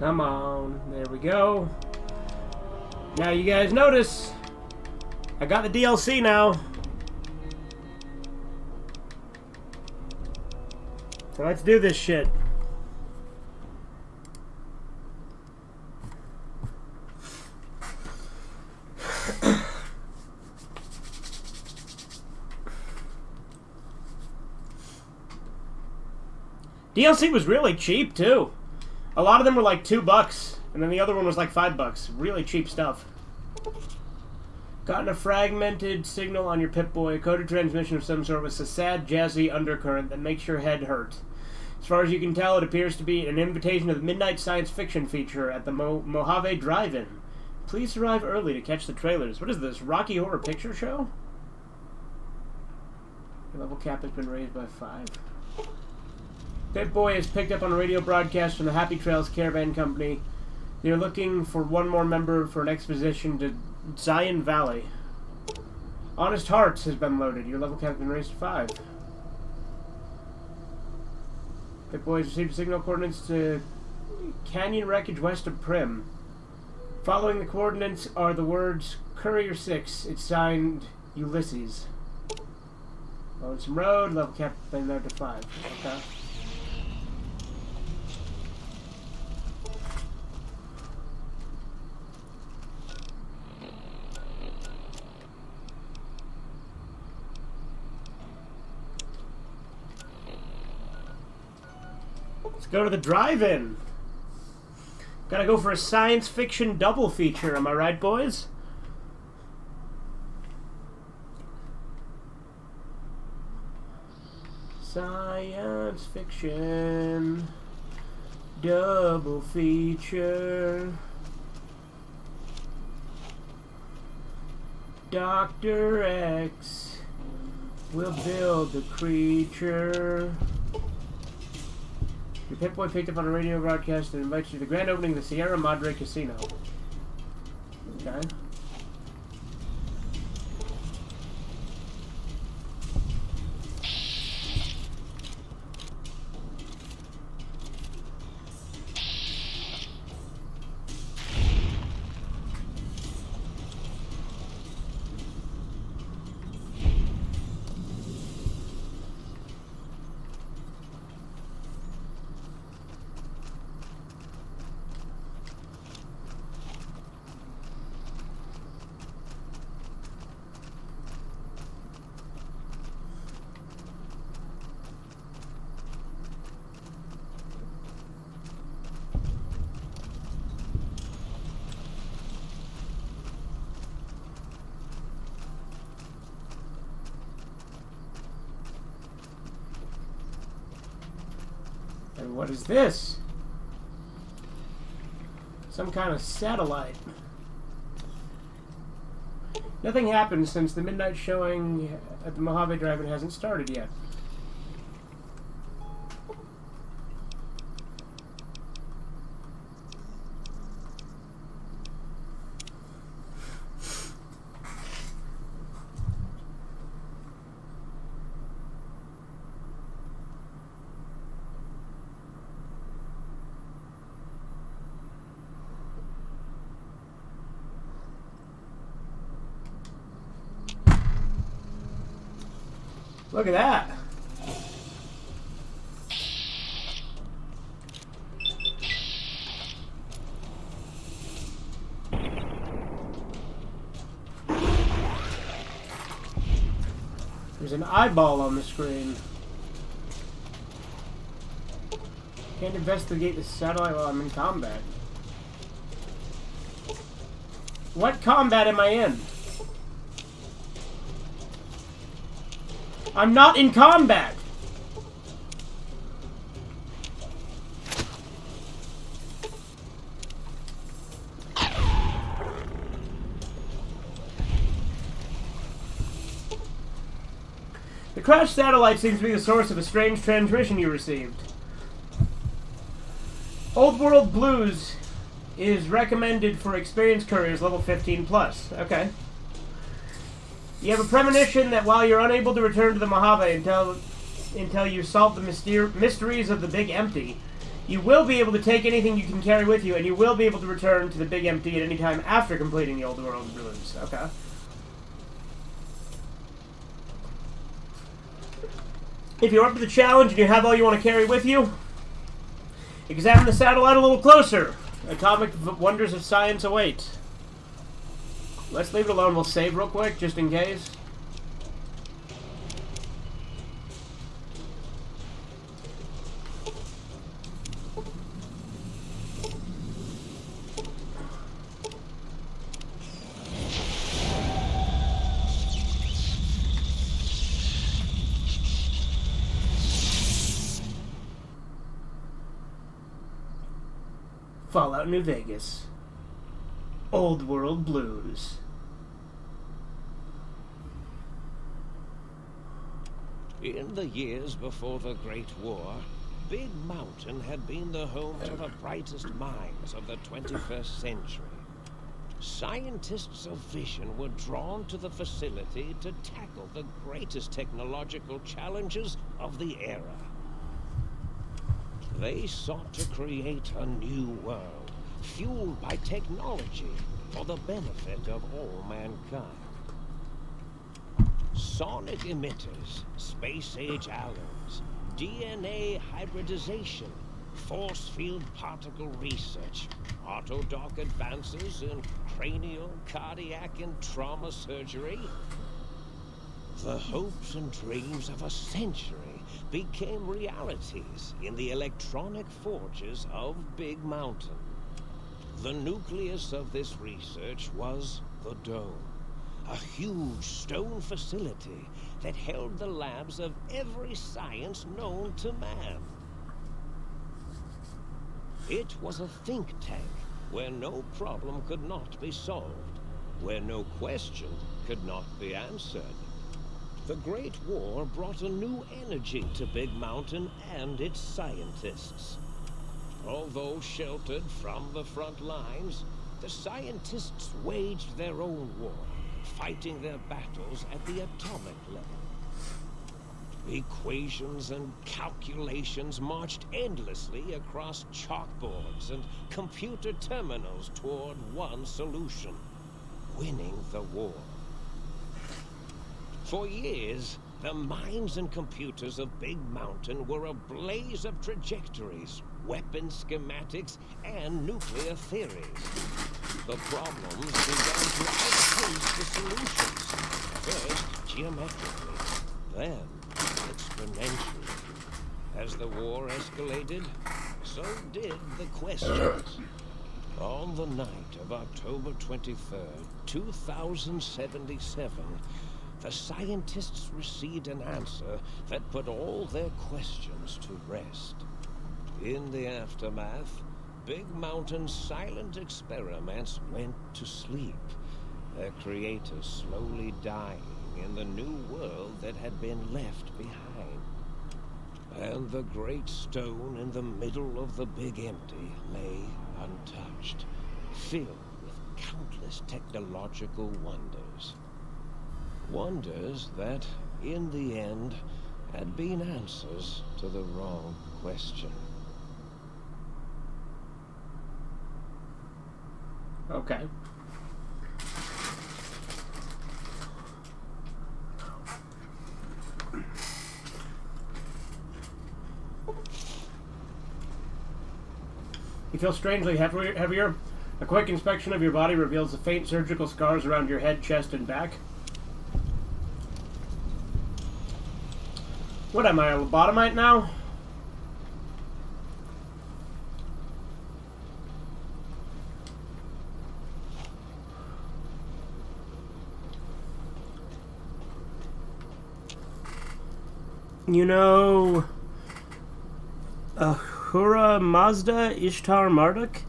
Come on. There we go. Now you guys notice, I got the DLC now. So let's do this shit. DLC was really cheap too. A lot of them were like $2, and then the other one was like $5. Really cheap stuff. Gotten a fragmented signal on your Pip-Boy, a coded transmission of some sort with a sad, jazzy undercurrent that makes your head hurt. As far as you can tell, it appears to be an invitation to the Midnight Science Fiction feature at the Mojave Drive-In. Please arrive early to catch the trailers. What is this, Rocky Horror Picture Show? Your level cap has been raised by 5. Pip-Boy is picked up on a radio broadcast from the Happy Trails Caravan Company. They're looking for one more member for an expedition to Zion Valley. Honest Hearts has been loaded. Your level cap has been raised to 5. Pip-Boy has received signal coordinates to Canyon Wreckage west of Prim. Following the coordinates are the words Courier 6. It's signed Ulysses. Lonesome Road. Level cap has been there to 5. Okay. Go to the drive-in. Gotta go for a science fiction double feature, am I right, boys? Science fiction double feature. Dr. X will build the creature. Your Pip-Boy picked up on a radio broadcast and invites you to the grand opening of the Sierra Madre Casino. Okay. And what is this? Some kind of satellite. Nothing happened since the midnight showing at the Mojave Drive-In hasn't started yet. Look at that. There's an eyeball on the screen. Can't investigate the satellite while I'm in combat. What combat am I in? I'm not in combat! The crashed satellite seems to be the source of a strange transmission you received. Old World Blues is recommended for experienced couriers level 15+. Okay. You have a premonition that while you're unable to return to the Mojave until you solve the mysteries of the Big Empty, You will be able to take anything you can carry with you, and you will be able to return to the Big Empty at any time after completing the Old World Ruins. Okay. If you're up to the challenge and you have all you want to carry with you, examine the satellite a little closer. Atomic wonders of science await. Let's leave it alone. We'll save real quick, just in case. Fallout New Vegas. Old World Blues. In the years before the Great War, Big Mountain had been the home to the brightest minds of the 21st century. Scientists of vision were drawn to the facility to tackle the greatest technological challenges of the era. They sought to create a new world, fueled by technology for the benefit of all mankind. Sonic emitters, space-age alloys, DNA hybridization, force field particle research, autodoc advances in cranial, cardiac, and trauma surgery. The hopes and dreams of a century became realities in the electronic forges of Big Mountain. The nucleus of this research was the Dome, a huge stone facility that held the labs of every science known to man. It was a think tank where no problem could not be solved, where no question could not be answered. The Great War brought a new energy to Big Mountain and its scientists. Although sheltered from the front lines, the scientists waged their own war, fighting their battles at the atomic level. Equations and calculations marched endlessly across chalkboards and computer terminals toward one solution: winning the war. For years, the minds and computers of Big Mountain were a blaze of trajectories, weapon schematics, and nuclear theories. The problems began to outpace the solutions, first geometrically, then exponentially. As the war escalated, so did the questions. On the night of October 23rd, 2077, the scientists received an answer that put all their questions to rest. In the aftermath, Big Mountain's silent experiments went to sleep, their creators slowly dying in the new world that had been left behind. And the great stone in the middle of the Big Empty lay untouched, filled with countless technological wonders. Wonders that, in the end, had been answers to the wrong question. Okay. You feel strangely heavier. A quick inspection of your body reveals the faint surgical scars around your head, chest, and back. What am I, a lobotomite now? You know, Ahura Mazda Ishtar Marduk?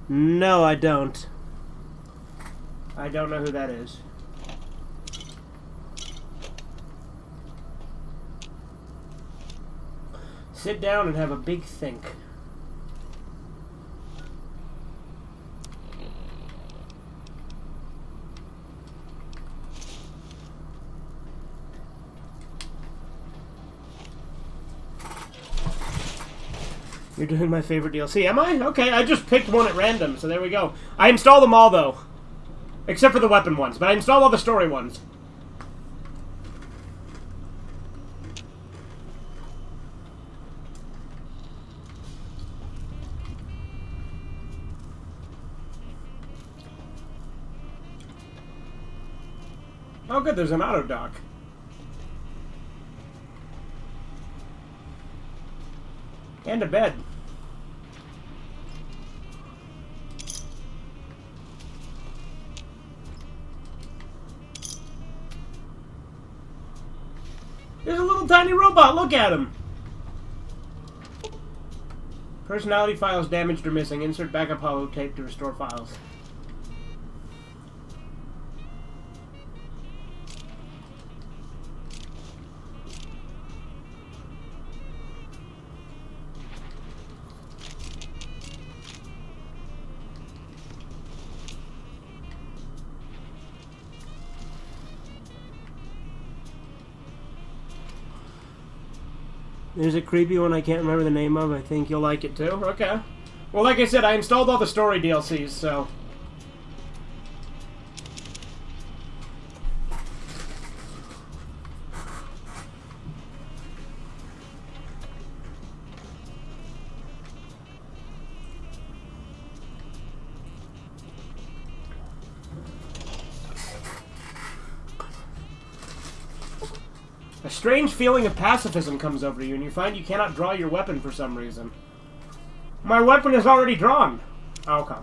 No, I don't. I don't know who that is. Sit down and have a big think. You're doing my favorite DLC. Am I? Okay, I just picked one at random, so there we go. I installed them all, though. Except for the weapon ones, but I installed all the story ones. Oh, good, there's an auto dock. And a bed. There's a little tiny robot, look at him! Personality files damaged or missing. Insert backup holotape to restore files. There's a creepy one I can't remember the name of. I think you'll like it too. Okay. Well, like I said, I installed all the story DLCs, so... A strange feeling of pacifism comes over you, and you find you cannot draw your weapon for some reason. My weapon is already drawn! Oh, okay.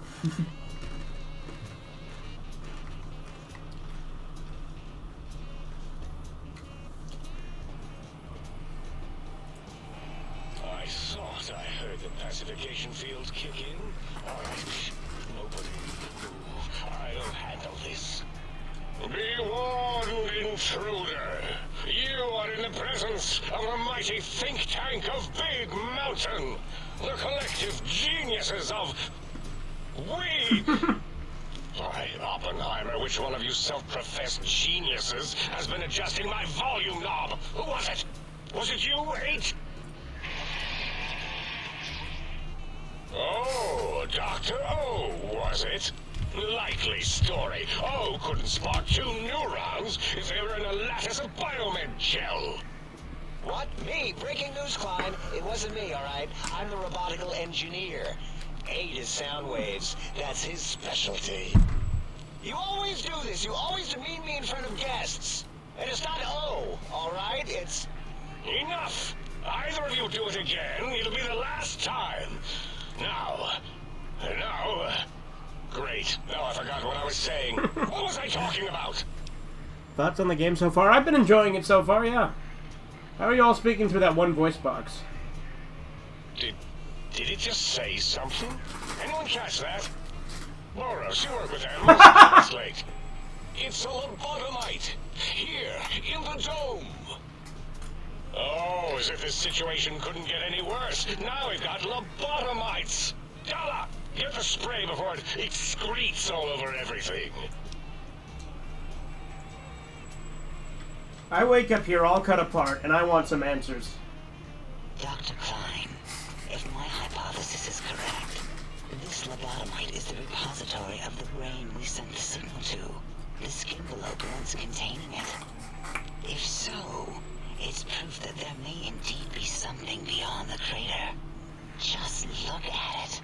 I thought I heard the pacification field kick in. Alright, nobody move. I'll handle this. Be warned, intruder. You are in the presence of the mighty think tank of Big Mountain. The collective geniuses of... We... Why, Oppenheimer, which one of you self-professed geniuses has been adjusting my volume knob? Who was it? Was it you, H? Oh, Dr. O, was it? Likely story. O couldn't spot two neurons if they were in a lattice of biomed gel. What? Me? Breaking news, Klein. It wasn't me, alright? I'm the robotical engineer. Aid is sound waves. That's his specialty. You always do this. You always demean me in front of guests. And it's not O, alright? It's... Enough! Either of you do it again, it'll be the last time. Now... Great. Now I forgot what I was saying. What was I talking about? Thoughts on the game so far? I've been enjoying it so far, yeah. How are you all speaking through that one voice box? Did it just say something? Anyone catch that? Boros, you work with them. It's late. It's a lobotomite. Here, in the dome. Oh, as if this situation couldn't get any worse. Now we've got lobotomites. Dala, get the spray before it excretes all over everything. I wake up here all cut apart, and I want some answers. Dr. Klein, if my hypothesis is correct, this lobotomite is the repository of the brain we sent the signal to, the skinvelope once containing it. If so, it's proof that there may indeed be something beyond the crater. Just look at it.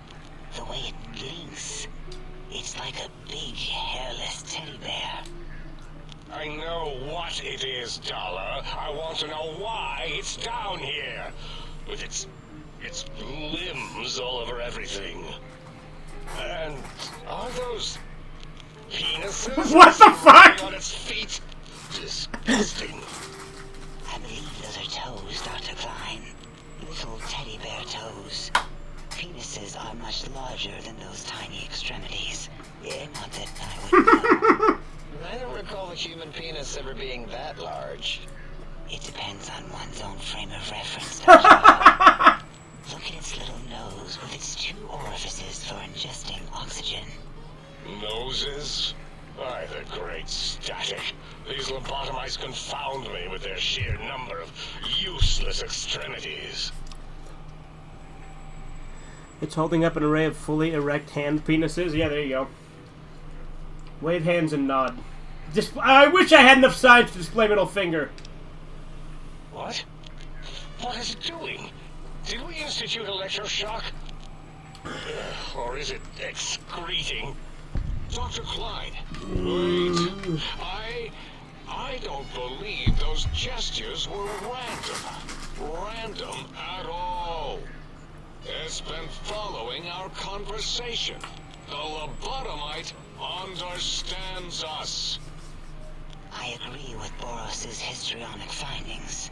The way it blinks. It's like a big, hairless teddy bear. I know what it is, Dollar. I want to know why it's down here. With its limbs all over everything. And are those penises? What the fuck? On its feet? Disgusting. I believe those are toes, Dr. Klein. Little teddy bear toes. Penises are much larger than those tiny extremities. Yeah, not that I would know. I don't recall the human penis ever being that large. It depends on one's own frame of reference, Dr. Klein. Look at its little nose with its two orifices for ingesting oxygen. Noses? Why, the great static. These lobotomites confound me with their sheer number of useless extremities. It's holding up an array of fully erect hand penises. Yeah, there you go. Wave hands and nod. I wish I had enough science to display middle finger. What? What is it doing? Did we institute electroshock? Or is it excreting? Dr. Klein, wait. I don't believe those gestures were random at all. It's been following our conversation. The lobotomite understands us. I agree with Boros' histrionic findings.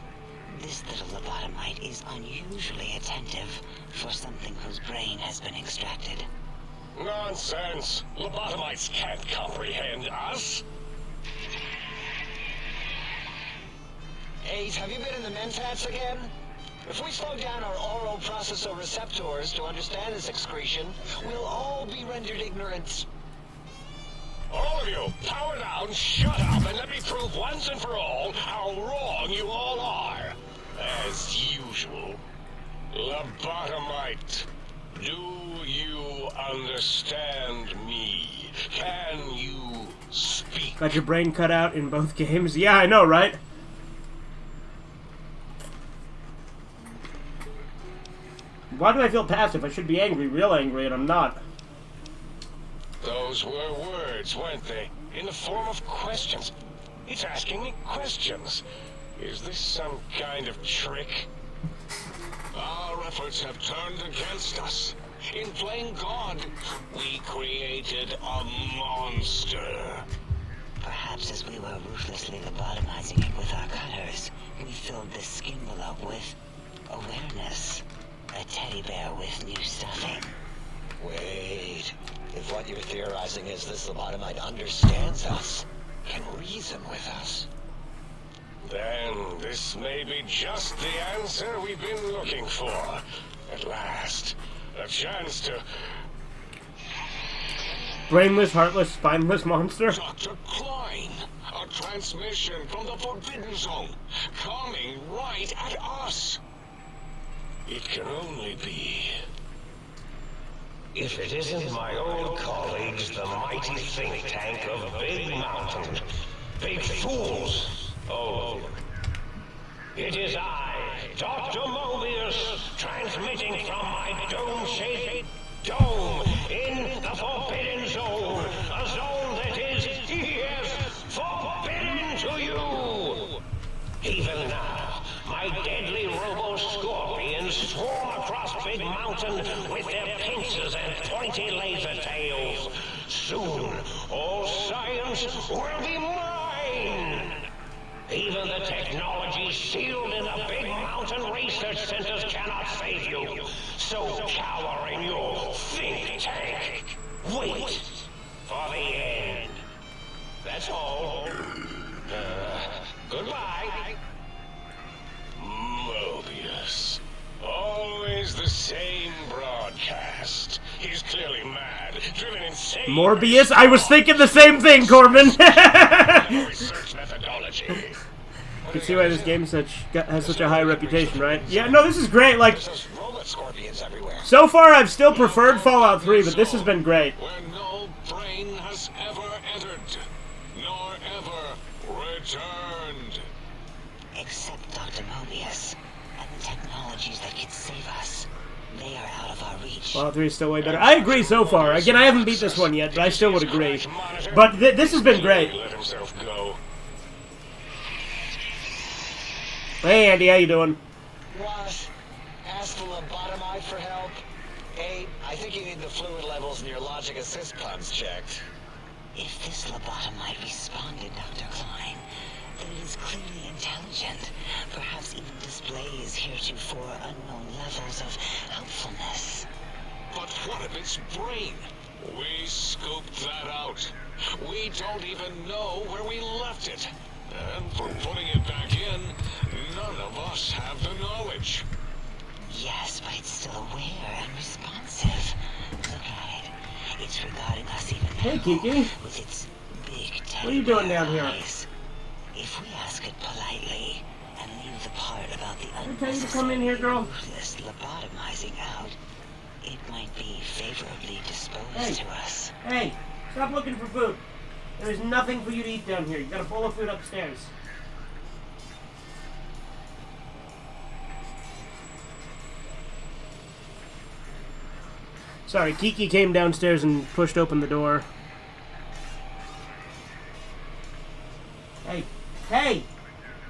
This little lobotomite is unusually attentive for something whose brain has been extracted. Nonsense! Lobotomites can't comprehend us! Ace, have you been in the mentats again? If we slow down our oral processor receptors to understand this excretion, we'll all be rendered ignorant. All of you, power down, shut up, and let me prove once and for all how wrong you all are. As usual. Lobotomite, do you understand me? Can you speak? Got your brain cut out in both games? Yeah, I know, right? Why do I feel passive? I should be angry, real angry, and I'm not. Those were words, weren't they? In the form of questions. It's asking me questions. Is this some kind of trick? Our efforts have turned against us. In playing God, we created a monster. Perhaps as we were ruthlessly lobotomizing it with our cutters, we filled this skin envelope with awareness. A teddy bear with new stuffing. Wait. If what you're theorizing is this lobotomite understands us, can reason with us, then this may be just the answer we've been looking for. At last, a chance to... Brainless, heartless, spineless monster? Dr. Klein, a transmission from the Forbidden Zone, coming right at us. It can only be... If it isn't my old colleagues, the mighty think tank of Big Mountain. Big fools, all of them. It is I, Dr. Mobius, transmitting from my dome-shaped dome in the Forbidden Zone. A zone that is, yes, forbidden to you. Even now, my deadly robo-scorpions swarm across Big Mountain with their pincers and pointy laser tails. Soon, all science will be mine. Even the technology sealed in the Big Mountain research centers cannot save you. So cower in your think tank. Wait for the end. That's all. Goodbye. Mobius. Always the same broadcast. He's clearly mad, driven insane. Morbius? I was thinking the same thing, Corbin! Research methodology. You can see why this game has such a high reputation, right? Yeah, no, this is great. Like, there's robot scorpions everywhere. so far I've still preferred Fallout 3, but this has been great. Where no brain has ever entered, nor ever returned. Except Dr. Mobius and the technologies that could save us. They are out of our reach. Fallout 3 is still way better. I agree so far. Again, I haven't beat this one yet, but I still would agree. But this has been great. Let himself go. Hey, Andy, how you doing? What? Ask the lobotomite for help? Hey, I think you need the fluid levels in your logic assist pods checked. If this lobotomite responded, Dr. Klein, then it is clearly intelligent. Perhaps even displays heretofore unknown levels of helpfulness. But what of its brain? We scoped that out. We don't even know where we left it. And for putting it back in, none of us have the knowledge. Yes, but it's still aware and responsive. Look at it. It's regarding us even Hey, now Kiki. with its big What are you doing teddy down here? eyes. If we ask it politely and leave the part about the Did I tell you to come in here, girl? ruthless lobotomizing out, it might be favorably disposed Hey. to us. Hey, stop looking for food. There is nothing for you to eat down here. You got a bowl of food upstairs. Sorry, Kiki came downstairs and pushed open the door. Hey, hey!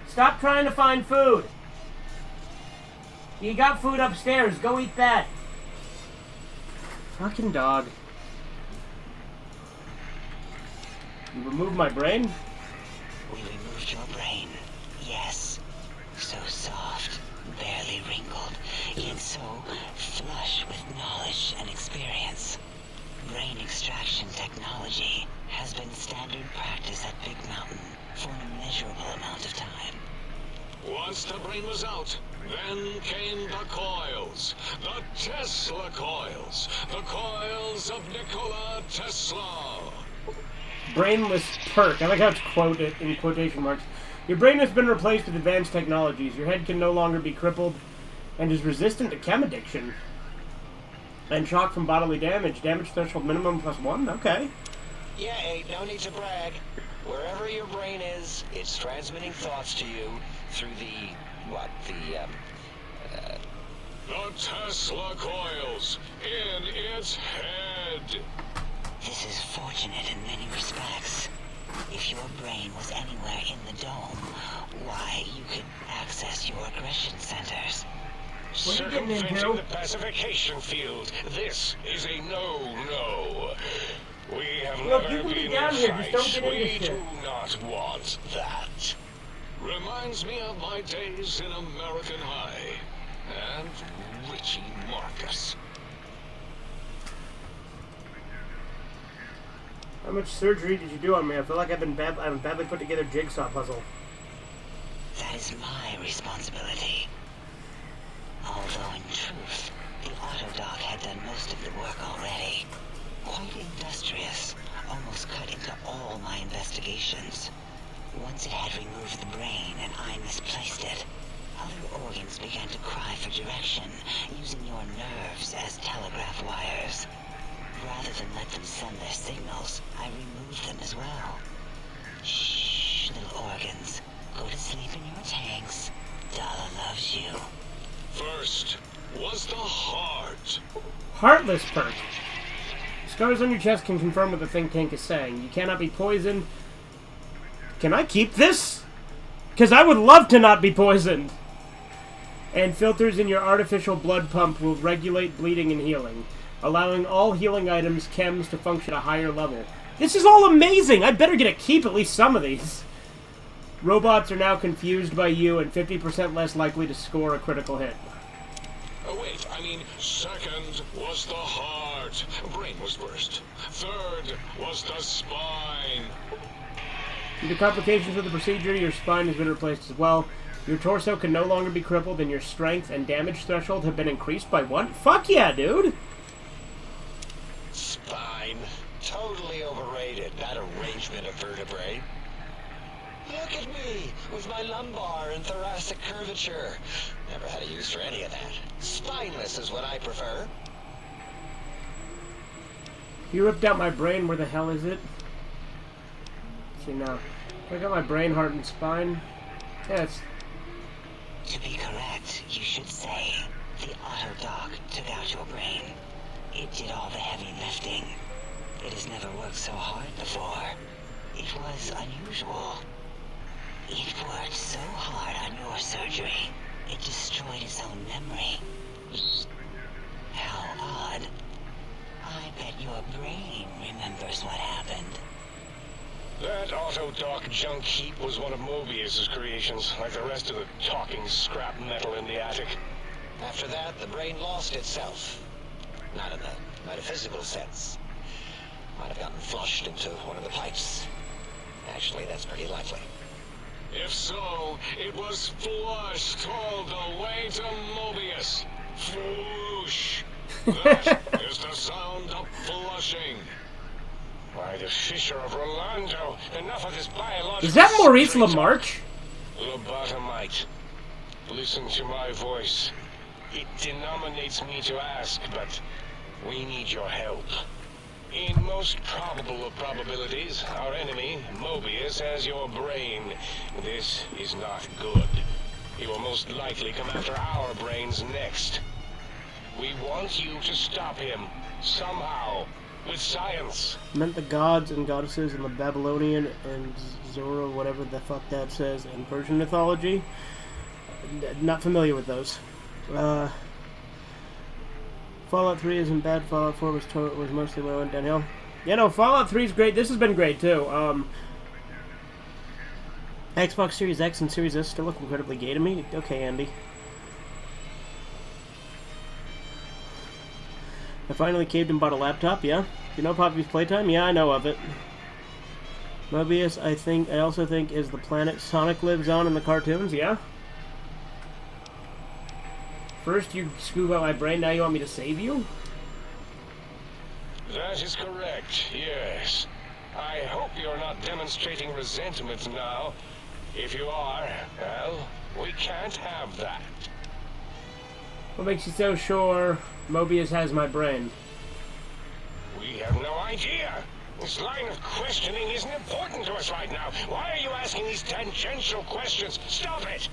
Stop trying to find food! You got food upstairs, go eat that! Fucking dog. You removed my brain? We removed your brain. Yes. So soft, barely wrinkled, yet so flush with knowledge and experience. Brain extraction technology has been standard practice at Big Mountain for an immeasurable amount of time. Once the brain was out, then came the coils. The Tesla coils. The coils of Nikola Tesla. Brainless perk. I like how it's quoted in quotation marks. Your brain has been replaced with advanced technologies. Your head can no longer be crippled and is resistant to chem addiction. And shock from bodily damage. Damage threshold minimum +1? Okay. Yeah, ain't no need to brag. Wherever your brain is, it's transmitting thoughts to you through The Tesla coils in its head. This is fortunate in many respects. If your brain was anywhere in the dome, why, you could access your aggression centers. What are you getting into? Circumventing the pacification field. This is a no-no. We have Look, never you can be been down in here, just don't fights. get into We shit. do not want that. Reminds me of my days in American High. And Richie Marcus. How much surgery did you do on me? I feel like I've a badly put together jigsaw puzzle. That is my responsibility. Although in truth, the Autodoc had done most of the work already. Quite industrious, almost cut into all my investigations. Once it had removed the brain and I misplaced it, other organs began to cry for direction, using your nerves as telegraph wires. Rather than let them send their signals, I removed them as well. Shh, little organs. Go to sleep in your tanks. Dala loves you. First was the heart. Heartless perk. Scars on your chest can confirm what the think tank is saying. You cannot be poisoned. Can I keep this? Because I would love to not be poisoned. And filters in your artificial blood pump will regulate bleeding and healing, allowing all healing items, chems, to function at a higher level. This is all amazing! I'd better get a keep at least some of these. Robots are now confused by you and 50% less likely to score a critical hit. Oh, wait, I mean, second was the heart. Brain was first. Third was the spine. Due to complications of the procedure, your spine has been replaced as well. Your torso can no longer be crippled, and your strength and damage threshold have been increased by 1. Fuck yeah, dude! spine. Totally overrated, that arrangement of vertebrae. Look at me, with my lumbar and thoracic curvature. Never had a use for any of that. Spineless is what I prefer. You ripped out my brain, where the hell is it? Let's see now. I got my brain, heart, and spine. Yeah, it's... To be correct, you should say, the Autodoc took out your brain. It did all the heavy lifting. It has never worked so hard before. It was unusual. It worked so hard on your surgery, it destroyed its own memory. How odd. I bet your brain remembers what happened. That Autodoc junk heap was one of Mobius's creations, like the rest of the talking scrap metal in the attic. After that, the brain lost itself. Not in the metaphysical sense. Might have gotten flushed into one of the pipes. Actually, that's pretty likely. If so, it was flushed all the way to Mobius. Flush. That is the sound of flushing. Why, the Fisher of Rolando. Enough of this biological... Is that Maurice straight LaMarche? Lobotomite. Listen to my voice. It denominates me to ask, but We need your help. In most probable of probabilities, our enemy, Mobius, has your brain. This is not good. He will most likely come after our brains next. We want you to stop him, somehow, with science. Meant the gods and goddesses in the Babylonian and Zoro, whatever the fuck that says, in Persian mythology. Not familiar with those. Fallout 3 isn't bad. Fallout 4 was mostly where I went downhill. Yeah, no, Fallout 3 is great. This has been great, too. Xbox Series X and Series S still look incredibly gay to me. Okay, Andy. I finally caved and bought a laptop, yeah? You know Poppy's Playtime? Yeah, I know of it. Mobius, I also think, is the planet Sonic lives on in the cartoons, yeah? First you scoop out my brain, now you want me to save you? That is correct, yes. I hope you're not demonstrating resentment now. If you are, well, we can't have that. What makes you so sure Mobius has my brain? We have no idea. This line of questioning isn't important to us right now. Why are you asking these tangential questions? Stop it!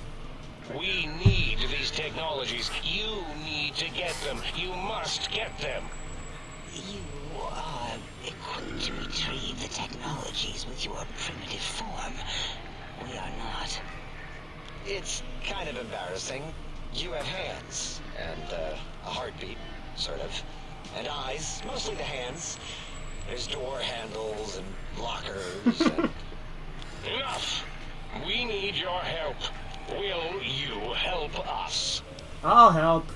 We need these technologies. You need to get them. You must get them. You are equipped to retrieve the technologies with your primitive form. We are not. It's kind of embarrassing. You have hands, and a heartbeat, sort of. And eyes, mostly the hands. There's door handles and lockers and... Enough! We need your help. Will you help us? I'll help.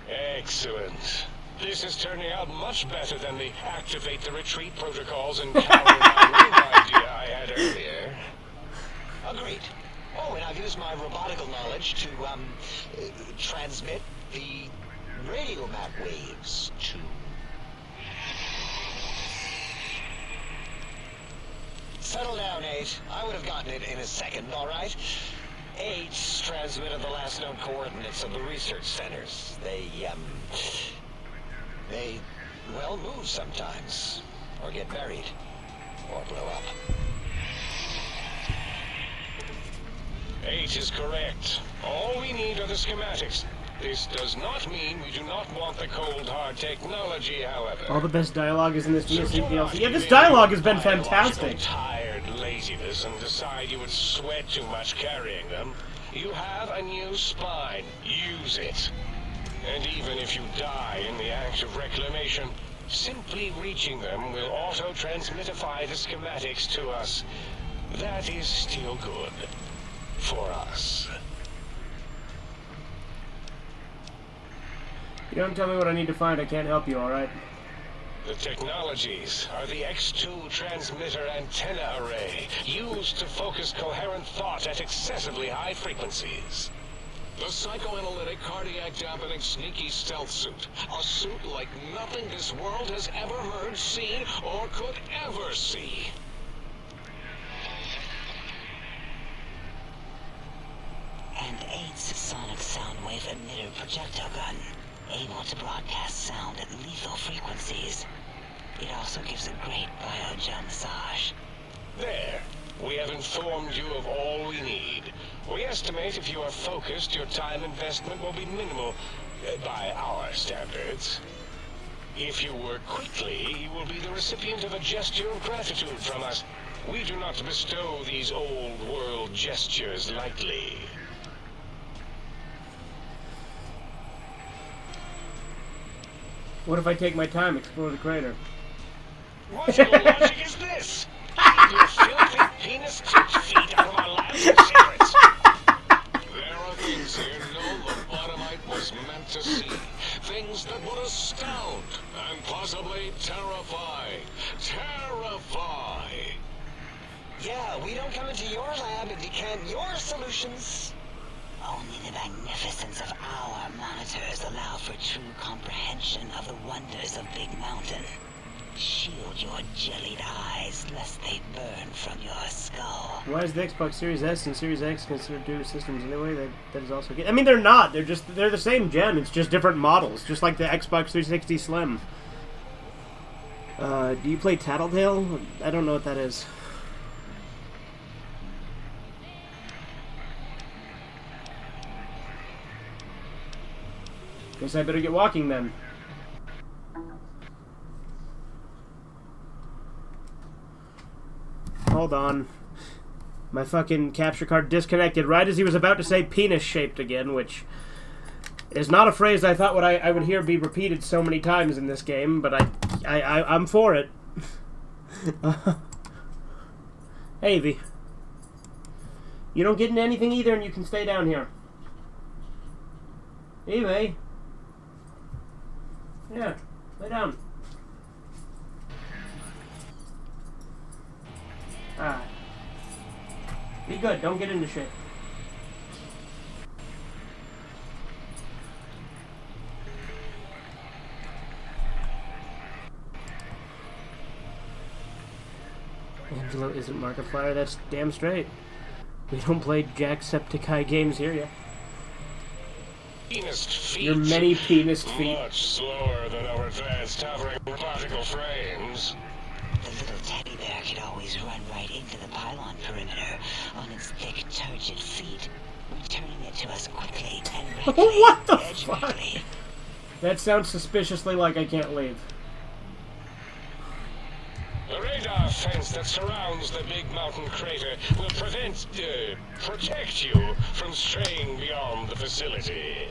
Excellent. This is turning out much better than the activate the retreat protocols and counter my room idea I had earlier. Agreed. Oh, and I've used my robotical knowledge to, transmit the radio map waves to... Settle down, 8. I would have gotten it in a second, all right? 8 transmitted the last known coordinates of the research centers. They, well, move sometimes. Or get buried. Or blow up. 8 is correct. All we need are the schematics. This does not mean we do not want the cold hard technology, however. All the best dialogue is in this DLC. Yeah, this dialogue has been fantastic. Tired laziness and decide you would sweat too much carrying them. You have a new spine. Use it. And even if you die in the act of reclamation, simply reaching them will auto-transmitify the schematics to us. That is still good. For us. You don't tell me what I need to find, I can't help you, alright? The technologies are the X2 transmitter antenna array, used to focus coherent thought at excessively high frequencies. The psychoanalytic, cardiac dampening, sneaky stealth suit. A suit like nothing this world has ever heard, seen, or could ever see. And 8's sonic sound wave emitter projectile gun, able to broadcast sound at lethal frequencies. It also gives a great biogel massage. There. We have informed you of all we need. We estimate if you are focused, your time investment will be minimal, by our standards. If you work quickly, you will be the recipient of a gesture of gratitude from us. We do not bestow these old-world gestures lightly. What if I take my time, explore the crater? What logic is this? Keep your filthy penis-tipped feet out of my labs and secrets. There are things here no lobotomite was meant to see. Things that would astound and possibly terrify. Terrify! Yeah, we don't come into your lab and decant your solutions. Only the magnificence of our monitors allow for true comprehension of the wonders of Big Mountain. shield your jellied eyes lest they burn from your skull. Why is the Xbox Series S and Series X considered two systems anyway? That is also good. I mean, they're not. They're the same gen. It's just different models, just like the Xbox 360 Slim. Do you play Tattletale? I don't know what that is. Guess I better get walking then. Hold on. My fucking capture card disconnected right as he was about to say penis-shaped again, which is not a phrase I thought I would hear be repeated so many times in this game, but I'm for it. Hey, Evie. You don't get into anything either, and you can stay down here. Evie. Yeah, lay down. Alright. Be good, don't get into shit. Angelo isn't Markiplier, that's damn straight. We don't play Jacksepticeye games here yet. Your many penis feet. Much slower than our advanced hovering particle frames. The little teddy bear could always run right into the pylon perimeter on its thick, turgid feet, returning it to us quickly and readily. What the fuck? That sounds suspiciously like I can't leave. The radar fence that surrounds the big mountain crater will protect you from straying beyond the facility.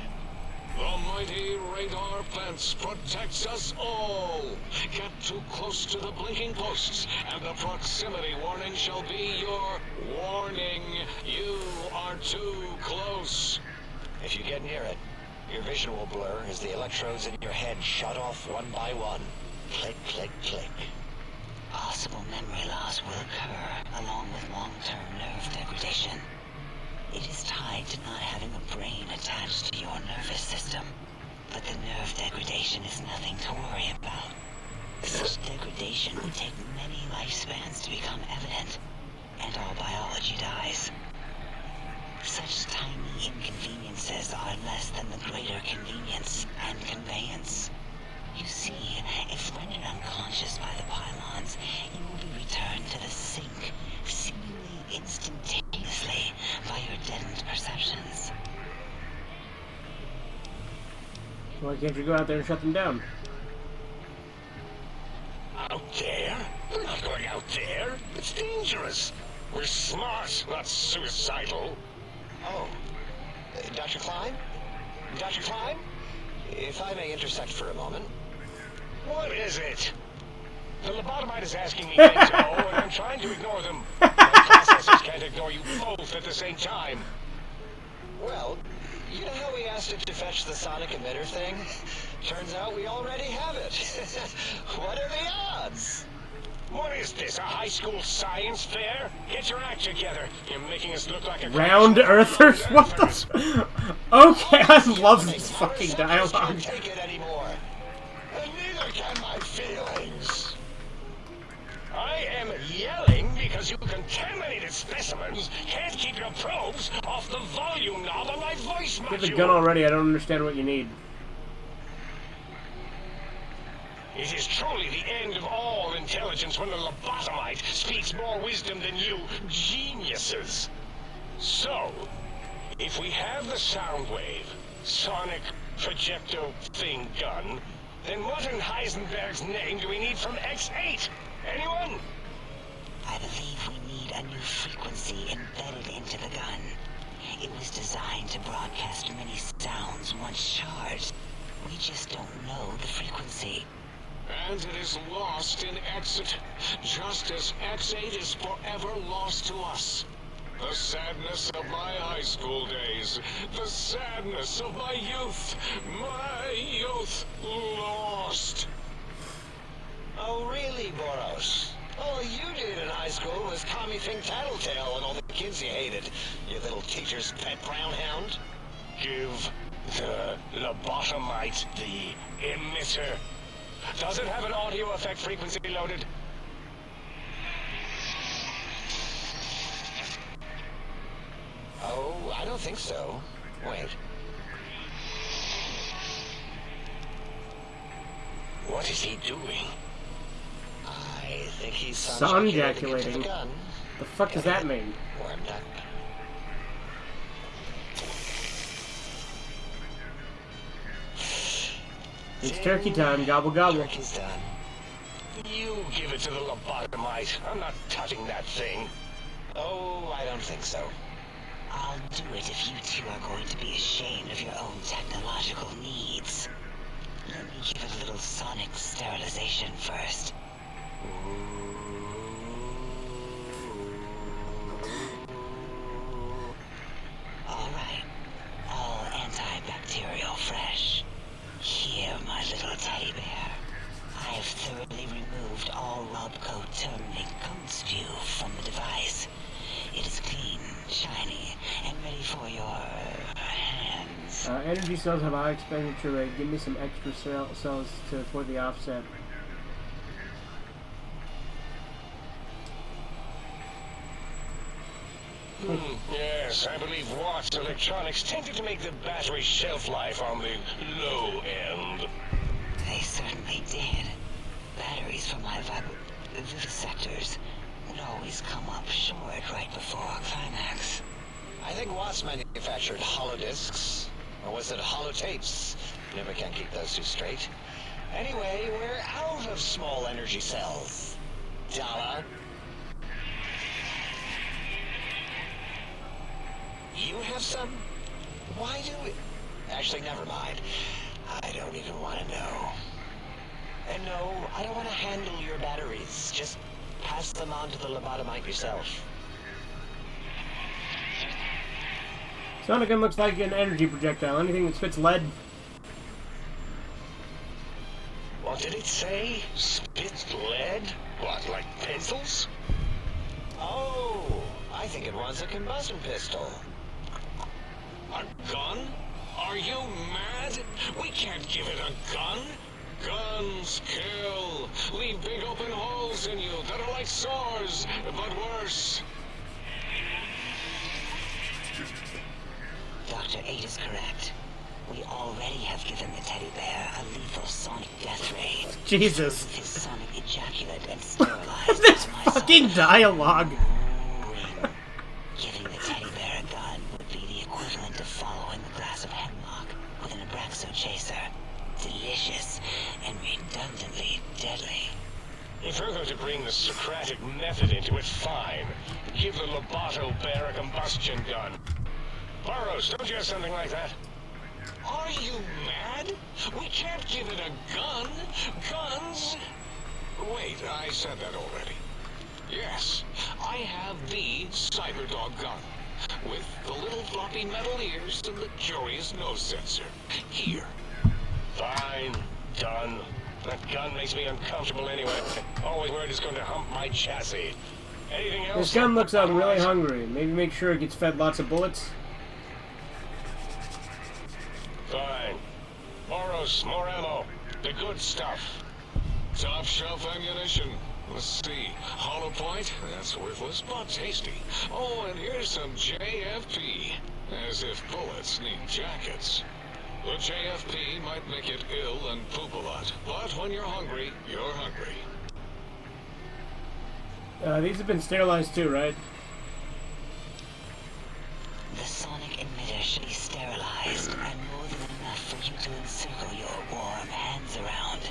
The mighty radar fence protects us all. Get too close to the blinking posts, and the proximity warning shall be your warning. You are too close. If you get near it, your vision will blur as the electrodes in your head shut off one by one. Click, click, click. Possible memory loss will occur, along with long-term nerve degradation. It is tied to not having a brain attached to your nervous system. But the nerve degradation is nothing to worry about. Such degradation would take many lifespans to become evident, and all biology dies. Such tiny inconveniences are less than the greater convenience and conveyance. You see, if rendered unconscious by the pylons, you will be returned to the sink, seemingly instantaneously by your deadened perceptions. Why can't you go out there and shut them down? Out there? We're not going out there. It's dangerous. We're smart, not suicidal. Oh, Dr. Klein? Dr. Klein? If I may intersect for a moment. What is it? The lobotomite is asking me things, and I'm trying to ignore them. My processors can't ignore you both at the same time. Well, you know how we asked it to fetch the sonic emitter thing? Turns out we already have it. What are the odds? What is this, a high school science fair? Get your act together. You're making us look like a Round earthers? What the? Okay, I love this fucking dialogue. Can't take it anymore. And neither can my feelings. I am yelling because you contaminated specimens can't keep your probes off the volume knob on my voice module. Get the gun already, I don't understand what you need. It is truly the end of all intelligence when the lobotomite speaks more wisdom than you geniuses. So, if we have the Soundwave, sonic projecto thing gun, then what in Heisenberg's name do we need from X8? Anyone? I believe we need a new frequency embedded into the gun. It was designed to broadcast many sounds once charged. We just don't know the frequency. And it is lost in Exit, just as X8 is forever lost to us. The sadness of my high school days, the sadness of my youth lost. Oh, really, Boros? All you did in high school was call me Think Tattletale and all the kids you hated, you little teacher's pet brown hound. Give the lobotomite the emitter. Does it have an audio effect frequency loaded? Oh, I don't think so. Wait. What is he doing? I think he's Sun ejaculating into ejaculating. the gun. The fuck does that mean? Warmed up. It's turkey time. Gobble gobble. Turkey's done. You give it to the lobotomite. I'm not touching that thing. Oh, I don't think so. I'll do it if you two are going to be ashamed of your own technological needs. Let me give it a little sonic sterilization first. Alright. All antibacterial fresh. Here, my little teddy bear. I have thoroughly removed all Robco terminate code spew from the device. It is clean, shiny, and ready for your hands. Energy cells have a high expenditure rate. Give me some extra cells for the offset. Yes, I believe Watts Electronics tended to make the battery shelf life on the low end. They certainly did. Batteries from my vivisectors would always come up short right before climax. I think Watts manufactured holodiscs. Or was it holotapes? Never can keep those two straight. Anyway, we're out of small energy cells. Dollar. You have some? Why do we... Actually, never mind. I don't even want to know. And no, I don't want to handle your batteries. Just pass them on to the lobotomite yourself. Sonic gun looks like an energy projectile. Anything that spits lead. What did it say? Spit lead? What, like pencils? Oh, I think it runs a combustion pistol. A gun? Are you mad? We can't give it a gun. Guns kill. Leave big open holes in you that are like sores, but worse. Dr. 8 is correct. We already have given the teddy bear a lethal sonic death ray. Jesus. His sonic ejaculate and sterilized This by my fucking sonic dialogue. ring. Giving the teddy bear a gun would be the equivalent of following a glass of hemlock with an Abraxo chaser. Delicious and redundantly deadly. If you're going to bring the Socratic method into it, fine. Give the Loboto bear a combustion gun. Burroughs, don't you have something like that? Are you mad? We can't give it a gun. Guns? Wait, I said that already. Yes, I have the Cyberdog gun. With the little floppy metal ears and the curious nose sensor. Here. Fine. Done. That gun makes me uncomfortable anyway. Always worried it's going to hump my chassis. Anything else? This gun looks really hungry. Maybe make sure it gets fed lots of bullets. Fine. Boros, more ammo. The good stuff. Top shelf ammunition. Let's see. Hollow point? That's worthless, but tasty. Oh, and here's some JFP. As if bullets need jackets. The JFP might make it ill and poop a lot, but when you're hungry, you're hungry. These have been sterilized too, right? The sonic emitter should be sterilized and more than enough for you to encircle your warm hands around,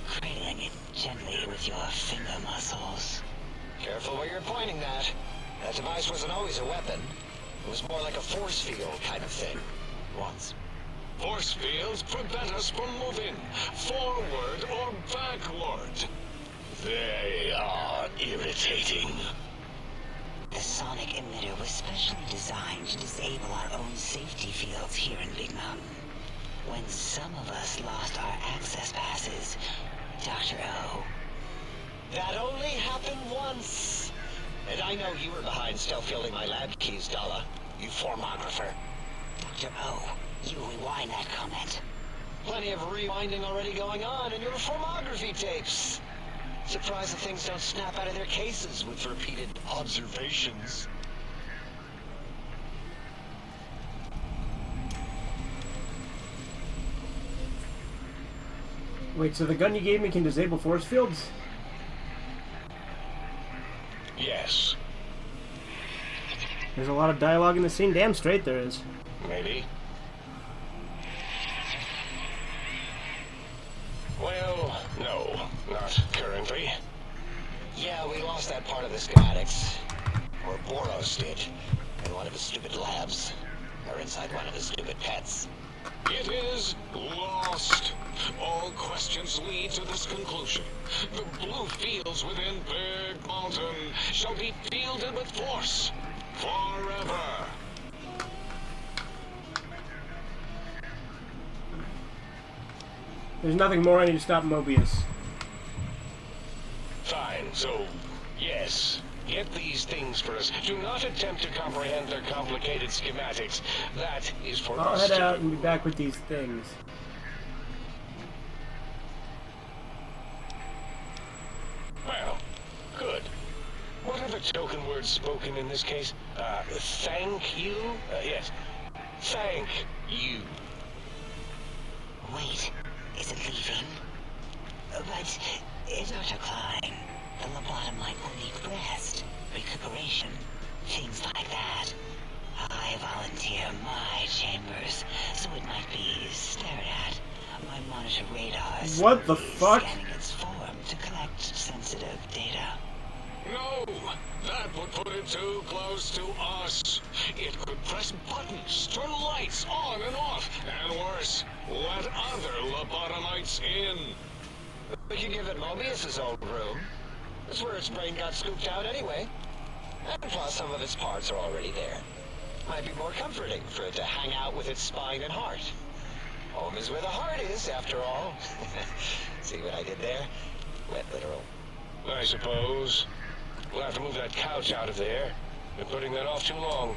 cradling it gently with your finger muscles. Careful where you're pointing that. That device wasn't always a weapon. It was more like a force field kind of thing. Once. Force fields prevent us from moving forward or backward. They are irritating. The sonic emitter was specially designed to disable our own safety fields here in Big Mountain. When some of us lost our access passes, Dr. O. That only happened once. And I know you were behind stealth fielding my lab keys, Dalla. You formographer. Dr. O, you rewind that comment. Plenty of rewinding already going on in your filmography tapes. Surprised that things don't snap out of their cases with repeated observations. Wait, so the gun you gave me can disable force fields? Yes, There's a lot of dialogue in the scene. Damn straight there is. maybe. Well, no, not currently. Yeah, we lost that part of the schematics. Or Boros did. In one of his stupid labs. Or inside one of his stupid pets. It is lost. All questions lead to this conclusion. The blue fields within Big Mountain shall be fielded with force. Forever. There's nothing more I need to stop Mobius. Fine, so, yes. Get these things for us. Do not attempt to comprehend their complicated schematics. That is for I'll us head to out do. and be back with these things. Well, good. What are the token words spoken in this case? Thank you? Yes. Thank you. Wait, is it leaving? But, Dr. Klein, the lobotomite will need rest, recuperation, things like that. I volunteer my chambers, so it might be stared at. My monitor radar is What the slowly fuck? scanning its form to collect sensitive data. No! That would put it too close to us. It could press buttons, turn lights on and off, and worse, let other lobotomites in. We could give it Mobius's old room. That's where its brain got scooped out anyway. And plus, some of its parts are already there. Might be more comforting for it to hang out with its spine and heart. Home is where the heart is, after all. See what I did there? Wet literal. I suppose. We'll have to move that couch out of there. Been putting that off too long.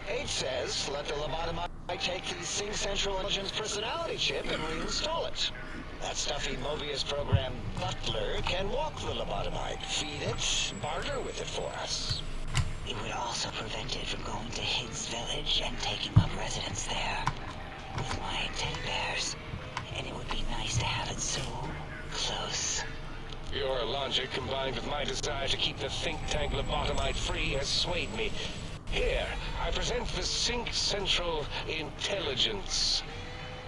H says, let the lobotomite take the Sing Central Intelligence personality chip and reinstall it. That stuffy Mobius program butler can walk the lobotomite, feed it, barter with it for us. It would also prevent it from going to Higgs Village and taking up residence there with my teddy bears. And it would be nice to have it so close. Your logic, combined with my desire to keep the think tank lobotomite free, has swayed me. Here, I present the Sync Central Intelligence.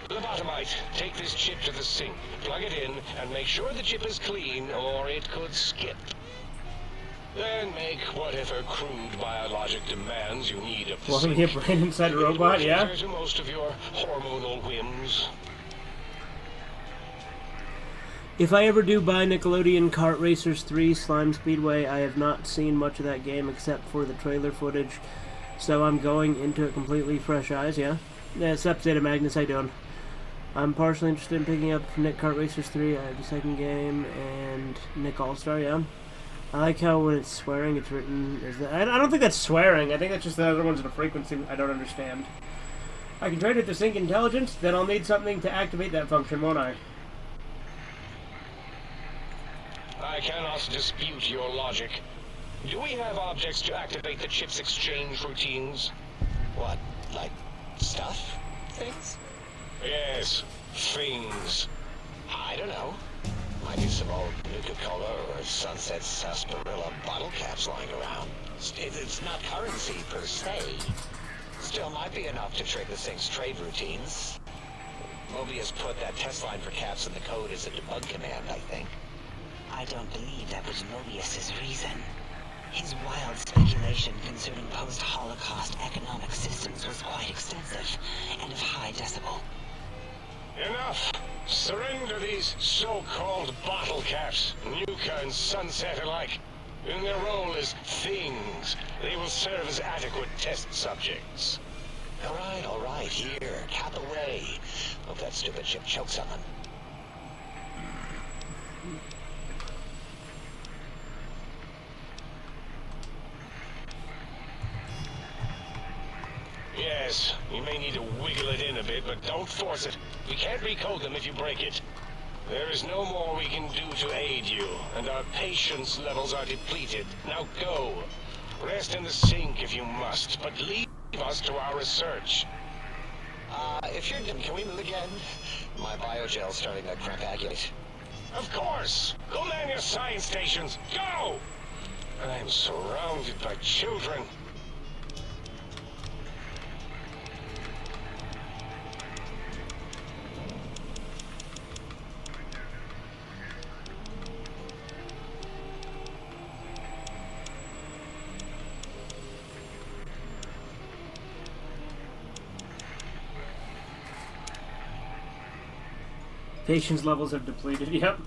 Lobotomite, take this chip to the sink, plug it in, and make sure the chip is clean, or it could skip. Then make whatever crude biologic demands you need of the Welcome sink. to your brain inside a robot, It will yeah? cater to most of your hormonal whims. If I ever do buy Nickelodeon Kart Racers 3 Slime Speedway, I have not seen much of that game except for the trailer footage, so I'm going into it completely fresh eyes, yeah? Yeah, it's Update of Magnus, how you doing? I'm partially interested in picking up Nick Kart Racers 3, I have the second game, and Nick All-Star, yeah? I like how when it's swearing, it's written as that. I don't think that's swearing, I think that's just the other one's in a frequency I don't understand. I can trade it to Sync Intelligence, then I'll need something to activate that function, won't I? I cannot dispute your logic. Do we have objects to activate the chip's exchange routines? What, like stuff? Things? Yes, things. I don't know. Might be some old Nuka-Cola or Sunset Sarsaparilla bottle caps lying around. It's not currency per se. Still might be enough to trigger things' trade routines. Mobius put that test line for caps in the code as a debug command, I think. I don't believe that was Mobius's reason. His wild speculation concerning post-Holocaust economic systems was quite extensive and of high decibel. Enough! Surrender these so-called bottle caps, Nuka and Sunset alike. In their role as things, they will serve as adequate test subjects. All right, here, cap away. Hope that stupid chip chokes on them. may need to wiggle it in a bit, but don't force it. We can't recode them if you break it. There is no more we can do to aid you, and our patience levels are depleted. Now go. Rest in the sink if you must, but leave us to our research. If you're done, can we move again? My biogel's starting to crampagulate. Of course! Go man your science stations! Go! I'm surrounded by children. Patience levels have depleted, yep.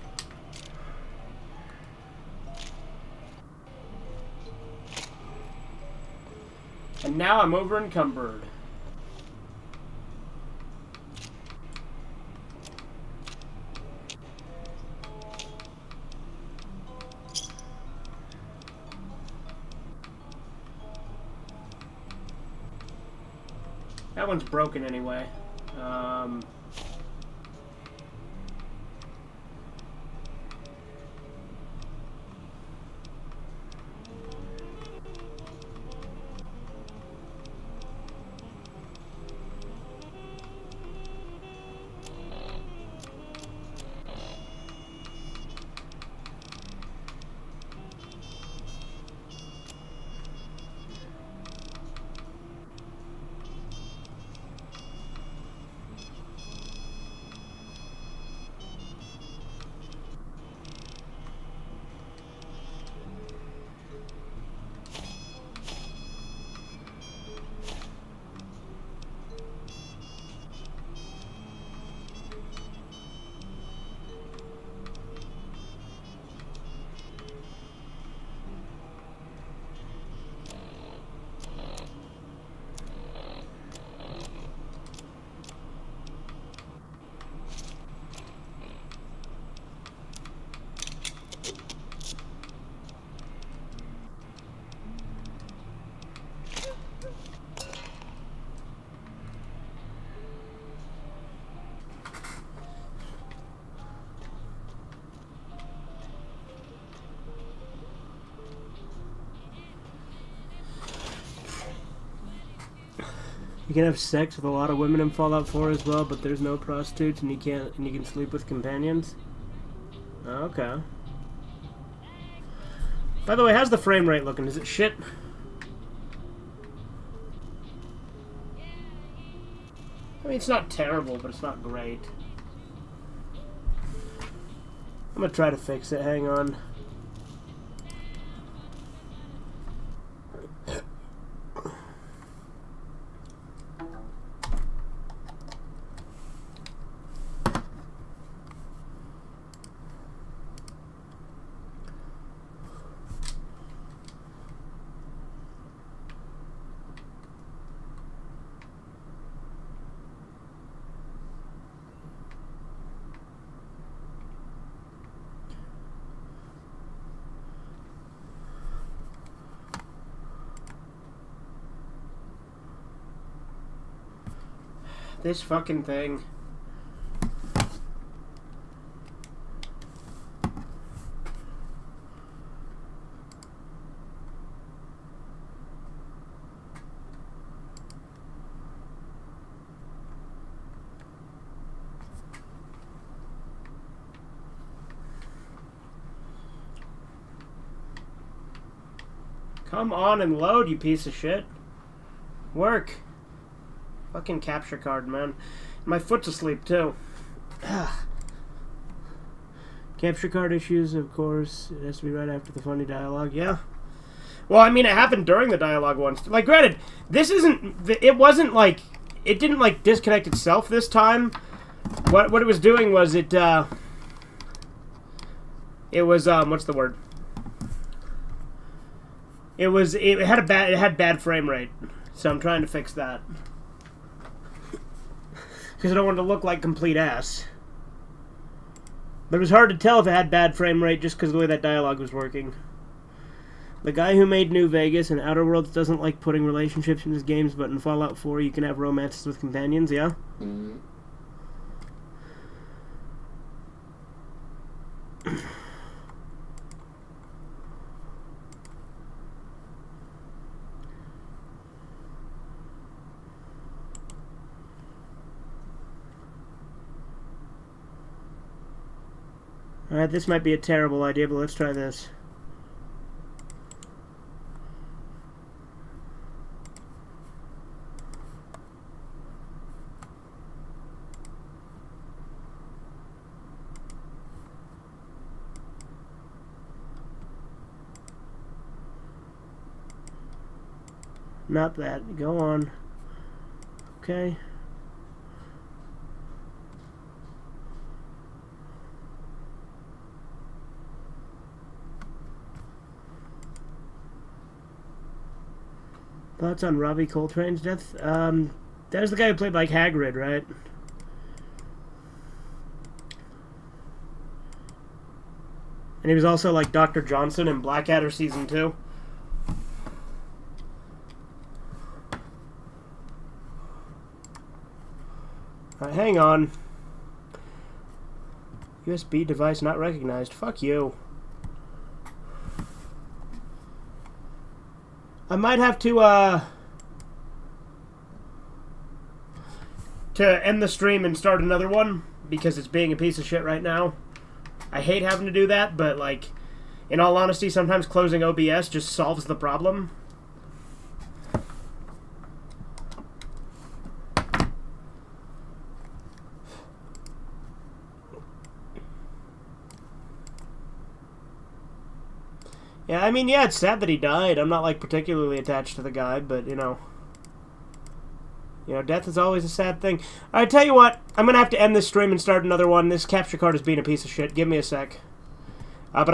And now I'm over encumbered. That one's broken anyway. You can have sex with a lot of women in Fallout 4 as well, but there's no prostitutes, and you can sleep with companions. Okay. By the way, how's the frame rate looking? Is it shit? I mean, it's not terrible, but it's not great. I'm gonna try to fix it. Hang on. This fucking thing. Come on and load, you piece of shit. Work. Fucking capture card, man. My foot's asleep, too. Capture card issues, of course. It has to be right after the funny dialogue. Yeah. Well, I mean, it happened during the dialogue once. Like, granted, this isn't... It wasn't, like... It didn't, like, disconnect itself this time. What it was doing was it, It was, what's the word? It had bad frame rate. So I'm trying to fix that. Because I don't want it to look like complete ass. But it was hard to tell if it had bad frame rate just because of the way that dialogue was working. The guy who made New Vegas and Outer Worlds doesn't like putting relationships in his games, but in Fallout 4 you can have romances with companions, yeah? Mm-hmm. Alright, this might be a terrible idea, but let's try this. Not that. Go on. Okay. Thoughts on Robbie Coltrane's death? There's the guy who played like Hagrid, right? And he was also like Dr. Johnson in Blackadder Season 2. Alright, hang on. USB device not recognized. Fuck you. I might have to end the stream and start another one, because it's being a piece of shit right now. I hate having to do that, but, like, in all honesty, sometimes closing OBS just solves the problem. Yeah, I mean, yeah, it's sad that he died. I'm not, like, particularly attached to the guy, but, you know, death is always a sad thing. I tell you what, I'm gonna have to end this stream and start another one. This capture card is being a piece of shit. Give me a sec.